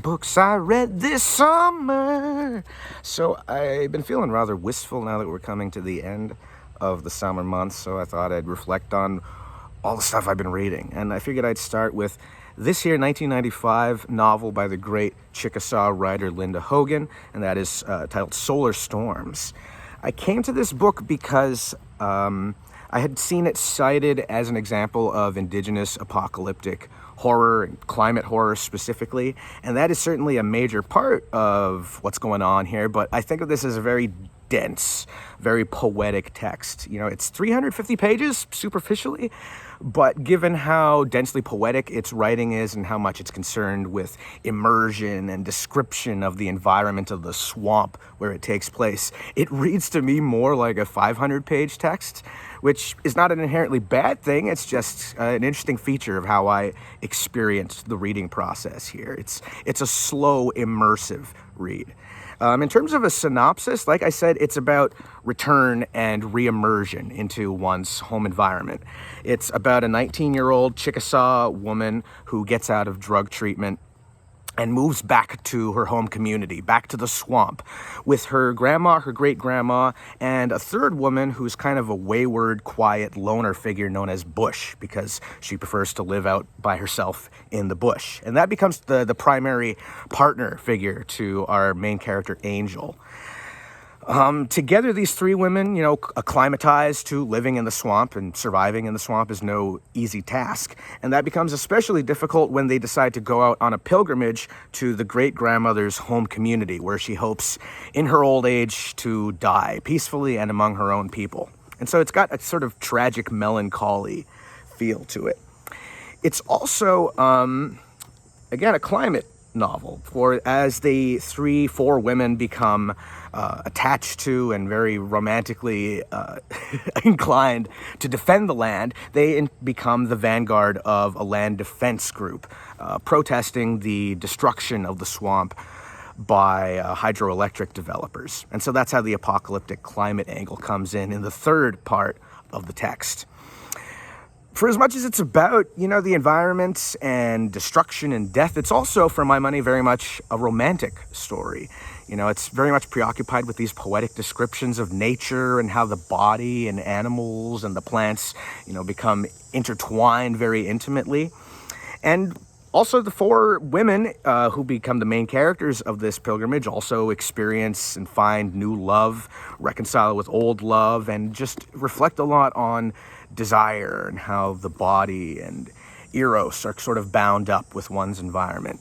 Books I read this summer. So I've been feeling rather wistful now that we're coming to the end of the summer months, so I thought I'd reflect on all the stuff I've been reading. And I figured I'd start with this here 1995 novel by the great Chickasaw writer Linda Hogan, and that is titled Solar Storms. I came to this book because I had seen it cited as an example of indigenous apocalyptic horror and climate horror specifically, and that is certainly a major part of what's going on here, but I think of this as a very dense, very poetic text. You know, it's 350 pages superficially, but given how densely poetic its writing is and how much it's concerned with immersion and description of the environment of the swamp where it takes place, it reads to me more like a 500-page text, which is not an inherently bad thing. It's just an interesting feature of how I experienced the reading process here. It's a slow, immersive read. In terms of a synopsis, like I said, it's about return and re-immersion into one's home environment. It's about a 19-year-old Chickasaw woman who gets out of drug treatment and moves back to her home community, back to the swamp, with her grandma, her great-grandma, and a third woman who's kind of a wayward, quiet loner figure known as Bush, because she prefers to live out by herself in the bush. And that becomes the primary partner figure to our main character, Angel. Together, these three women, you know, acclimatized to living in the swamp, and surviving in the swamp is no easy task. And that becomes especially difficult when they decide to go out on a pilgrimage to the great-grandmother's home community, where she hopes in her old age to die peacefully and among her own people. And so it's got a sort of tragic melancholy feel to it. It's also, again, a climate novel, for as the 4 women become attached to and very romantically inclined to defend the land, they become the vanguard of a land defense group protesting the destruction of the swamp by hydroelectric developers. And so that's how the apocalyptic climate angle comes in the third part of the text. For as much as it's about, you know, the environment and destruction and death, it's also, for my money, very much a romantic story. You know, it's very much preoccupied with these poetic descriptions of nature and how the body and animals and the plants, you know, become intertwined very intimately. And also the 4 women who become the main characters of this pilgrimage also experience and find new love, reconcile with old love, and just reflect a lot on desire and how the body and eros are sort of bound up with one's environment.